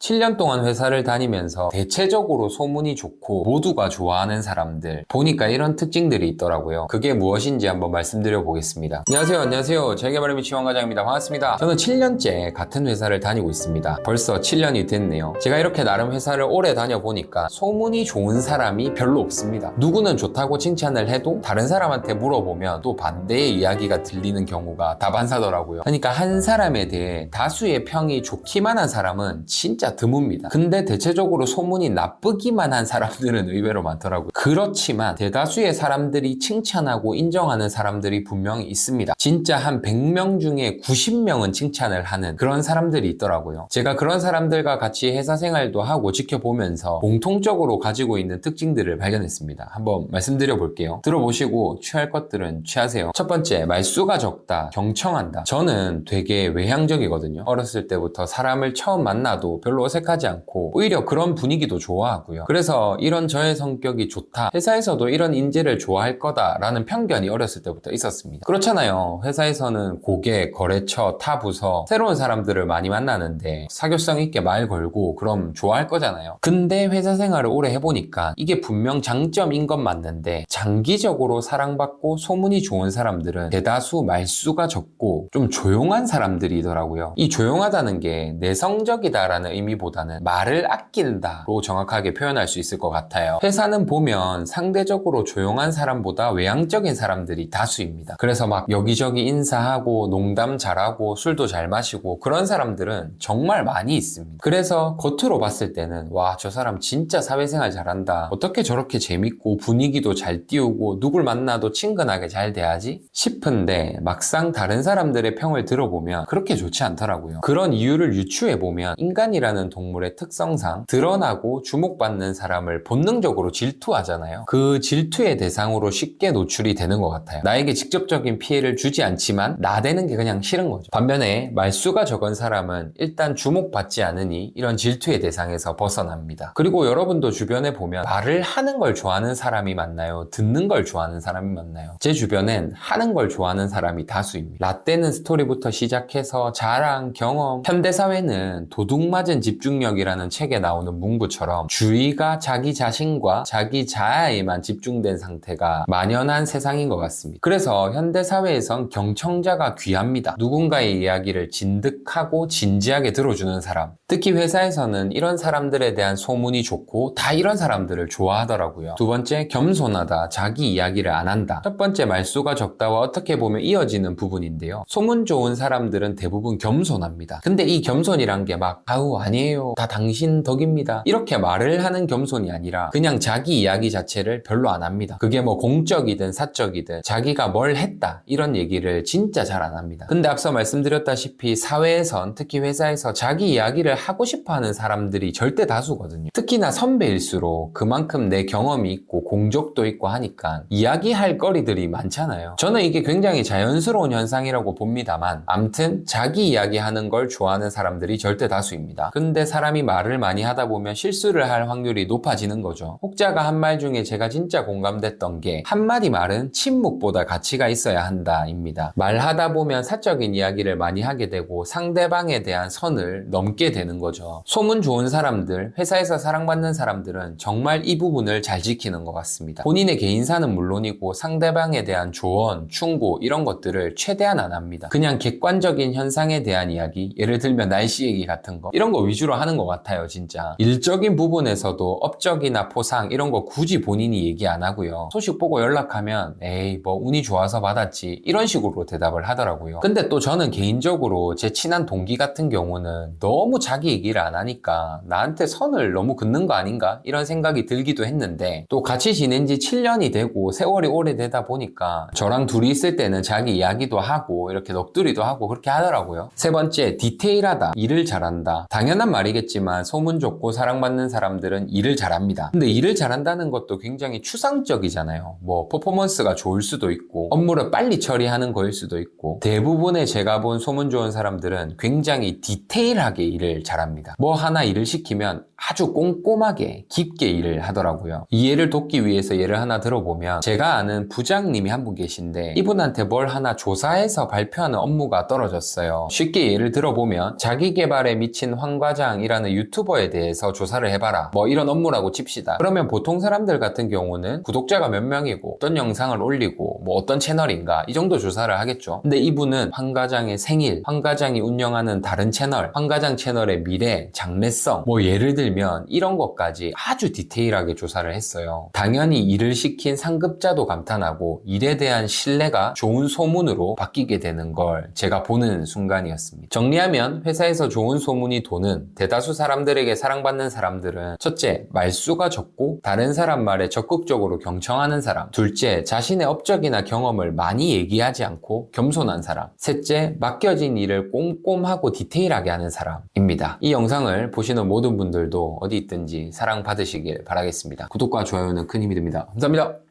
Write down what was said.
7년 동안 회사를 다니면서 대체적으로 소문이 좋고 모두가 좋아하는 사람들 보니까 이런 특징들이 있더라고요. 그게 무엇인지 한번 말씀드려 보겠습니다. 안녕하세요. 재개발 및 지원과장입니다. 반갑습니다. 저는 7년째 같은 회사를 다니고 있습니다. 벌써 7년이 됐네요. 제가 이렇게 나름 회사를 오래 다녀보니까 소문이 좋은 사람이 별로 없습니다. 누구는 좋다고 칭찬을 해도 다른 사람한테 물어보면 또 반대의 이야기가 들리는 경우가 다반사더라고요. 그러니까 한 사람에 대해 다수의 평이 좋기만 한 사람은 진짜 드뭅니다. 근데 대체적으로 소문이 나쁘기만 한 사람들은 의외로 많더라고요. 그렇지만 대다수의 사람들이 칭찬하고 인정하는 사람들이 분명히 있습니다. 진짜 한 100명 중에 90명은 칭찬을 하는 그런 사람들이 있더라고요. 제가 그런 사람들과 같이 회사 생활도 하고 지켜보면서 공통적으로 가지고 있는 특징들을 발견했습니다. 한번 말씀드려 볼게요. 들어보시고 취할 것들은 취하세요. 첫 번째, 말수가 적다, 경청한다. 저는 되게 외향적이거든요. 어렸을 때부터 사람을 처음 만나도 별로 어색하지 않고 오히려 그런 분위기도 좋아하고요. 그래서 이런 저의 성격이 좋다, 회사에서도 이런 인재를 좋아할 거다라는 편견이 어렸을 때부터 있었습니다. 그렇잖아요. 회사에서는 고객, 거래처, 타 부서 새로운 사람들을 많이 만나는데 사교성 있게 말 걸고 그럼 좋아할 거잖아요. 근데 회사 생활을 오래 해보니까 이게 분명 장점인 건 맞는데 장기적으로 사랑받고 소문이 좋은 사람들은 대다수 말수가 적고 좀 조용한 사람들이더라고요. 이 조용하다는 게 내성적이다라는 의미보다는 말을 아낀다로 정확하게 표현할 수 있을 것 같아요. 회사는 보면 상대적으로 조용한 사람보다 외향적인 사람들이 다수입니다. 그래서 막 여기저기 인사하고 농담 잘하고 술도 잘 마시고 그런 사람들은 정말 많이 있습니다. 그래서 겉으로 봤을 때는 와, 저 사람 진짜 사회생활 잘한다, 어떻게 저렇게 재밌고 분위기도 잘 띄우고 누굴 만나도 친근하게 잘 대하지? 싶은데 막상 다른 사람들의 평을 들어보면 그렇게 좋지 않더라고요. 그런 이유를 유추해보면 인간이라는 동물의 특성상 드러나고 주목받는 사람을 본능적으로 질투하잖아요. 그 질투의 대상으로 쉽게 노출이 되는 것 같아요. 나에게 직접적인 피해를 주지 않지만 나대는 게 그냥 싫은 거죠. 반면에 말수가 적은 사람은 일단 주목받지 않으니 이런 질투의 대상에서 벗어납니다. 그리고 여러분도 주변에 보면 말을 하는 걸 좋아하는 사람이 많나요? 듣는 걸 좋아하는 사람이 많나요? 제 주변엔 하는 걸 좋아하는 사람이 다수입니다. 라떼는 스토리부터 시작해서 자랑, 경험, 현대사회는 도둑맞은 집중력이라는 책에 나오는 문구처럼 주의가 자기 자신과 자기 자아에만 집중된 상태가 만연한 세상인 것 같습니다. 그래서 현대사회에선 경청자가 귀합니다. 누군가의 이야기를 진득하고 진지하게 들어주는 사람. 특히 회사에서는 이런 사람들에 대한 소문이 좋고 다 이런 사람들을 좋아하더라고요. 두 번째, 겸손하다, 자기 이야기를 안 한다. 첫 번째, 말수가 적다와 어떻게 보면 이어지는 부분인데요. 소문 좋은 사람들은 대부분 겸손합니다. 근데 이 겸손이란 게 막 아우 아니에요, 다 당신 덕입니다, 이렇게 말을 하는 겸손이 아니라 그냥 자기 이야기 자체를 별로 안 합니다. 그게 뭐 공적이든 사적이든 자기가 뭘 했다 이런 얘기를 진짜 잘 안 합니다. 근데 앞서 말씀드렸다시피 사회에선, 특히 회사에서 자기 이야기를 하고 싶어 하는 사람들이 절대 다수거든요. 특히나 선배일수록 그만큼 내 경험이 있고 공적도 있고 하니까 이야기할 거리들이 많잖아요. 저는 이게 굉장히 자연스러운 현상이라고 봅니다만 암튼 자기 이야기하는 걸 좋아하는 사람들이 절대 다수입니다. 근데 사람이 말을 많이 하다 보면 실수를 할 확률이 높아지는 거죠. 혹자가 한 말 중에 제가 진짜 공감됐던 게 한마디 말은 침묵보다 가치가 있어야 한다입니다. 말하다 보면 사적인 이야기를 많이 하게 되고 상대방에 대한 선을 넘게 되는 거죠. 소문 좋은 사람들, 회사에서 사랑받는 사람들은 정말 이 부분을 잘 지키는 것 같습니다. 본인의 개인사는 물론이고 상대방에 대한 조언, 충고 이런 것들을 최대한 안 합니다. 그냥 객관적인 현상에 대한 이야기, 예를 들면 날씨 얘기 같은 거, 이런 거 위주로 하는 것 같아요. 진짜 일적인 부분에서도 업적이나 포상 이런 거 굳이 본인이 얘기 안 하고요. 소식 보고 연락하면 에이 뭐 운이 좋아서 받았지 이런 식으로 대답을 하더라고요. 근데 또 저는 개인적으로 제 친한 동기 같은 경우는 너무 자기 얘기를 안 하니까 나한테 선을 너무 긋는 거 아닌가 이런 생각이 들기도 했는데, 또 같이 지낸 지 7년이 되고 세월이 오래되다 보니까 저랑 둘이 있을 때는 자기 이야기도 하고 이렇게 넋두리도 하고 그렇게 하더라고요. 세 번째, 디테일하다, 일을 잘한다. 당연한 말이겠지만 소문 좋고 사랑받는 사람들은 일을 잘합니다. 근데 일을 잘한다는 것도 굉장히 추상적이잖아요. 뭐 퍼포먼스가 좋을 수도 있고 업무를 빨리 처리하는 거일 수도 있고, 대부분의 제가 본 소문 좋은 사람들은 굉장히 디테일하게 일을 잘합니다. 뭐 하나 일을 시키면 아주 꼼꼼하게 깊게 일을 하더라고요. 이 예를 돕기 위해서 예를 하나 들어보면 제가 아는 부장님이 한 분 계신데 이분한테 뭘 하나 조사해서 발표하는 업무가 떨어졌어요. 쉽게 예를 들어보면 자기 개발에 미친 황 과장이라는 유튜버에 대해서 조사를 해봐라, 뭐 이런 업무라고 칩시다. 그러면 보통 사람들 같은 경우는 구독자가 몇 명이고 어떤 영상을 올리고 뭐 어떤 채널인가 이 정도 조사를 하겠죠. 근데 이분은 황 과장의 생일, 황 과장이 운영하는 다른 채널, 황 과장 채널의 미래, 장래성, 뭐 예를 들면 이런 것까지 아주 디테일하게 조사를 했어요. 당연히 일을 시킨 상급자도 감탄하고 일에 대한 신뢰가 좋은 소문으로 바뀌게 되는 걸 제가 보는 순간이었습니다. 정리하면 회사에서 좋은 소문이 도는 대다수 사람들에게 사랑받는 사람들은 첫째, 말수가 적고 다른 사람 말에 적극적으로 경청하는 사람. 둘째, 자신의 업적이나 경험을 많이 얘기하지 않고 겸손한 사람. 셋째, 맡겨진 일을 꼼꼼하고 디테일하게 하는 사람입니다. 이 영상을 보시는 모든 분들도 어디 있든지 사랑받으시길 바라겠습니다. 구독과 좋아요는 큰 힘이 됩니다. 감사합니다.